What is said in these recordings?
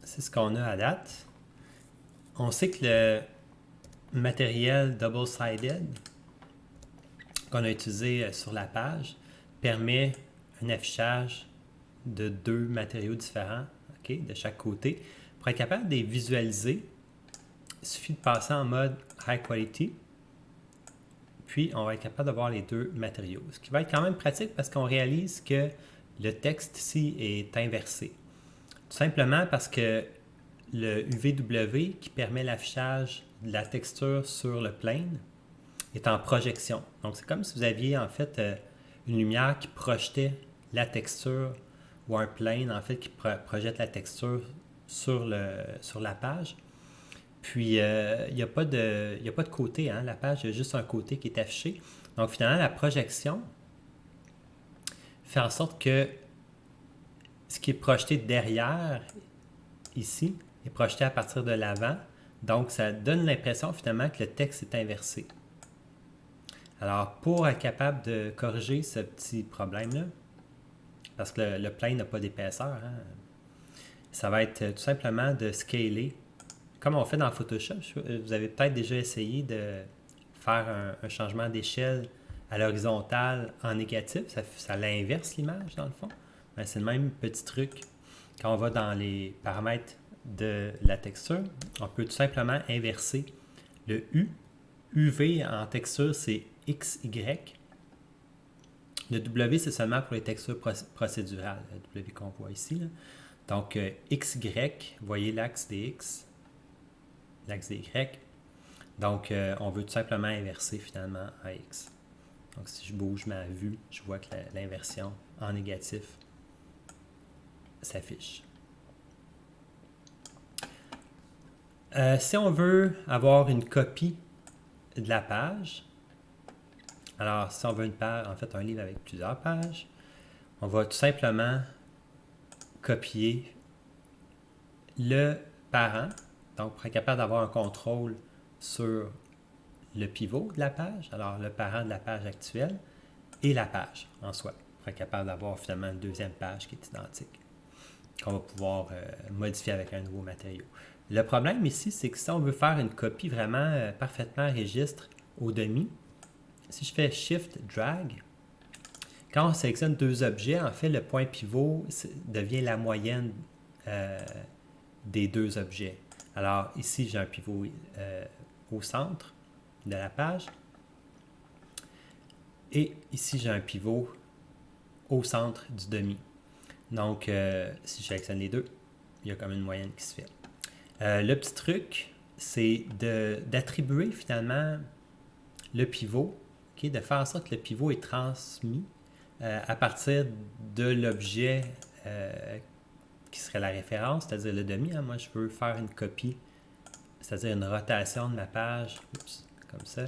c'est ce qu'on a à date. On sait que le matériel double-sided qu'on a utilisé sur la page permet un affichage de deux matériaux différents, okay, de chaque côté. Pour être capable de les visualiser, il suffit de passer en mode High Quality, puis on va être capable de voir les deux matériaux. Ce qui va être quand même pratique parce qu'on réalise que le texte ici est inversé. Tout simplement parce que le UVW qui permet l'affichage de la texture sur le plane est en projection. Donc c'est comme si vous aviez en fait une lumière qui projetait la texture ou un plane en fait qui projette la texture sur la page. Puis il n'y a pas de côté, hein? La page, il y a juste un côté qui est affiché. Donc finalement, la projection fait en sorte que ce qui est projeté derrière, ici, est projeté à partir de l'avant. Donc ça donne l'impression finalement que le texte est inversé. Alors pour être capable de corriger ce petit problème-là, parce que le plane n'a pas d'épaisseur, hein, ça va être tout simplement de scaler comme on fait dans Photoshop. Vous avez peut-être déjà essayé de faire un changement d'échelle à l'horizontale en négatif. Ça l'inverse l'image, dans le fond. C'est le même petit truc. Quand on va dans les paramètres de la texture, on peut tout simplement inverser le U. UV en texture, c'est XY. Le W, c'est seulement pour les textures procédurales. Le W qu'on voit ici. Là. Donc, XY, vous voyez l'axe des X, l'axe des Y. Donc, on veut tout simplement inverser finalement à X. Donc, si je bouge ma vue, je vois que l'inversion en négatif s'affiche. Si on veut avoir une copie de la page, alors si on veut une page, en fait un livre avec plusieurs pages, on va tout simplement copier le parent, donc pour être capable d'avoir un contrôle sur le pivot de la page, alors le parent de la page actuelle, et la page en soi, pour être capable d'avoir finalement une deuxième page qui est identique, qu'on va pouvoir modifier avec un nouveau matériau. Le problème ici, c'est que si on veut faire une copie vraiment parfaitement registre au demi, si je fais Shift Drag, quand on sélectionne deux objets, en fait, le point pivot devient la moyenne des deux objets. Alors ici, j'ai un pivot au centre de la page. Et ici, j'ai un pivot au centre du demi. Donc, si je sélectionne les deux, il y a comme une moyenne qui se fait. Le petit truc, c'est d'attribuer finalement le pivot, okay, de faire en sorte que le pivot est transmis à partir de l'objet qui serait la référence, c'est-à-dire le demi. Hein. Moi, je veux faire une copie, c'est-à-dire une rotation de ma page, comme ça,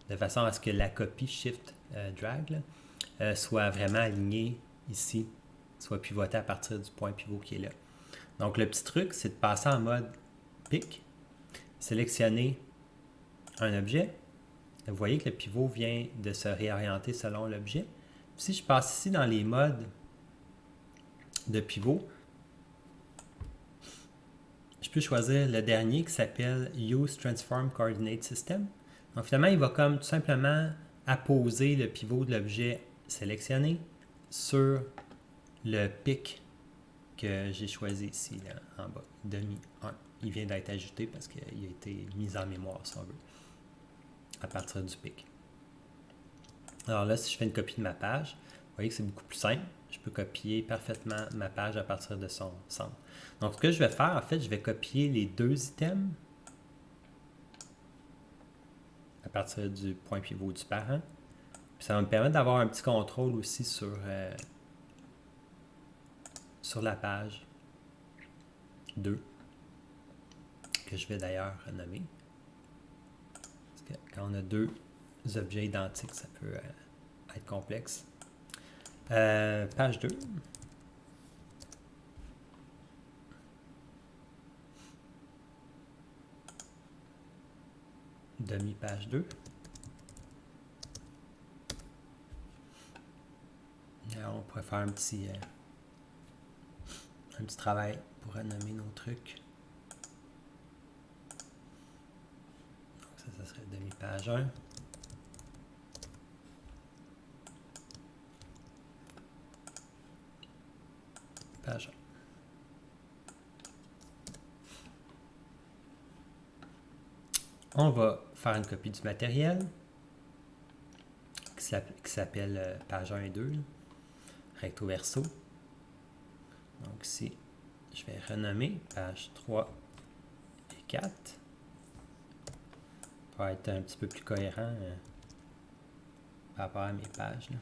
de façon à ce que la copie Shift Drag soit vraiment alignée ici, soit pivotée à partir du point pivot qui est là. Donc, le petit truc, c'est de passer en mode pic, sélectionner un objet. Vous voyez que le pivot vient de se réorienter selon l'objet. Si je passe ici dans les modes de pivot, je peux choisir le dernier qui s'appelle Use Transform Coordinate System. Donc finalement, il va comme tout simplement apposer le pivot de l'objet sélectionné sur le pic que j'ai choisi ici, là, en bas, demi 1. Il vient d'être ajouté parce qu'il a été mis en mémoire, si on veut, à partir du pic. Alors là, si je fais une copie de ma page, vous voyez que c'est beaucoup plus simple. Je peux copier parfaitement ma page à partir de son centre. Donc, ce que je vais faire, en fait, je vais copier les deux items à partir du point pivot du parent. Puis ça va me permettre d'avoir un petit contrôle aussi sur la page 2, que je vais d'ailleurs renommer. Parce que quand on a deux objets identiques, ça peut être complexe. Page 2. Demi-page 2. Alors, on pourrait faire un petit travail pour renommer nos trucs. Demi-page 1. Page 1. On va faire une copie du matériel qui s'appelle page 1 et 2, recto verso. Donc ici, je vais renommer page 3 et 4 pour être un petit peu plus cohérent par rapport à mes pages, là.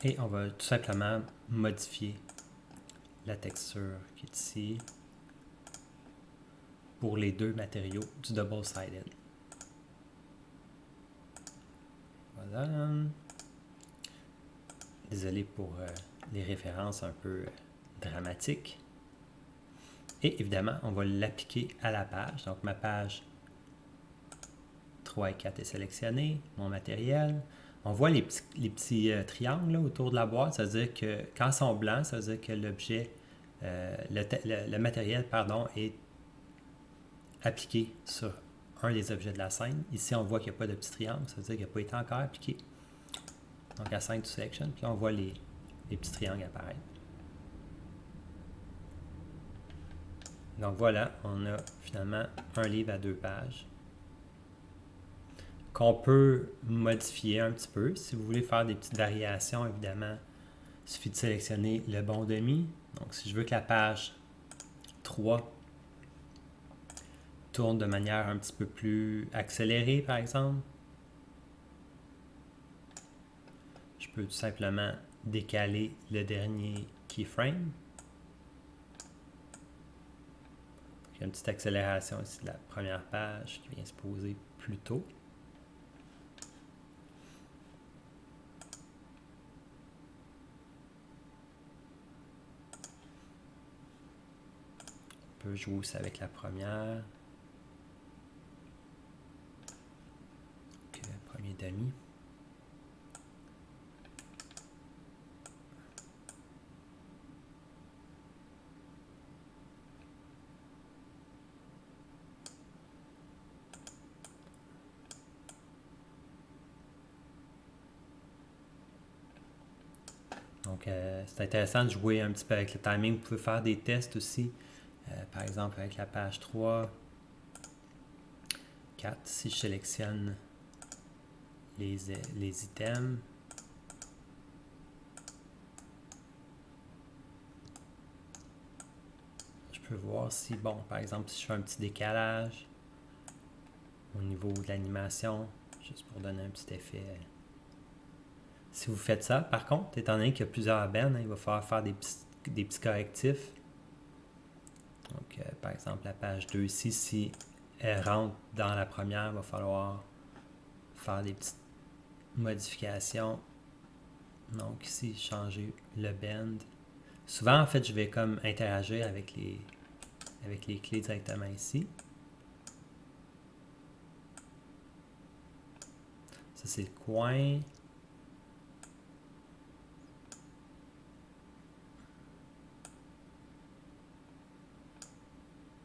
Et on va tout simplement modifier la texture qui est ici pour les deux matériaux du double-sided. Voilà. Désolé pour les références un peu dramatiques. Et évidemment, on va l'appliquer à la page. Donc ma page 3 et 4 est sélectionnée, mon matériel. On voit les petits triangles là, autour de la boîte, ça veut dire que quand ils sont blancs, ça veut dire que l'objet, le matériel, pardon, est appliqué sur un des objets de la scène. Ici, on voit qu'il n'y a pas de petit triangle, ça veut dire qu'il n'a pas été encore appliqué. Donc, Assign to Selection, puis là, on voit les petits triangles apparaître. Donc, voilà, on a finalement un livre à 2 pages qu'on peut modifier un petit peu. Si vous voulez faire des petites variations, évidemment, il suffit de sélectionner le bon demi. Donc, si je veux que la page 3 tourne de manière un petit peu plus accélérée, par exemple, je peux tout simplement décaler le dernier keyframe. Il y a une petite accélération ici de la première page qui vient se poser plus tôt. On peut jouer aussi avec la première. Donc, premier demi. Donc, c'est intéressant de jouer un petit peu avec le timing. Vous pouvez faire des tests aussi. Par exemple, avec la page 3, 4, si je sélectionne les items, je peux voir si, bon, par exemple, si je fais un petit décalage au niveau de l'animation, juste pour donner un petit effet. Si vous faites ça, par contre, étant donné qu'il y a plusieurs bennes, il va falloir faire des petits correctifs. Donc, par exemple, la page 2 ici, si elle rentre dans la première, il va falloir faire des petites modifications. Donc, ici, changer le bend. Souvent, en fait, je vais comme interagir avec les clés directement ici. Ça, c'est le coin.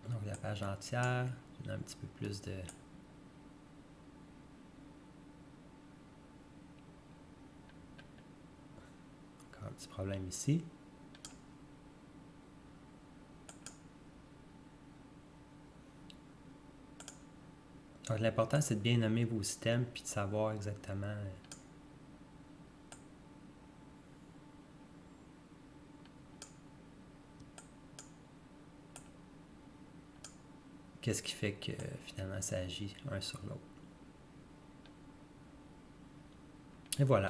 Donc, la page entière, on a un petit peu plus de... Encore un petit problème ici. Donc, l'important, c'est de bien nommer vos systèmes puis de savoir exactement qu'est-ce qui fait que finalement ça agit un sur l'autre. Et voilà.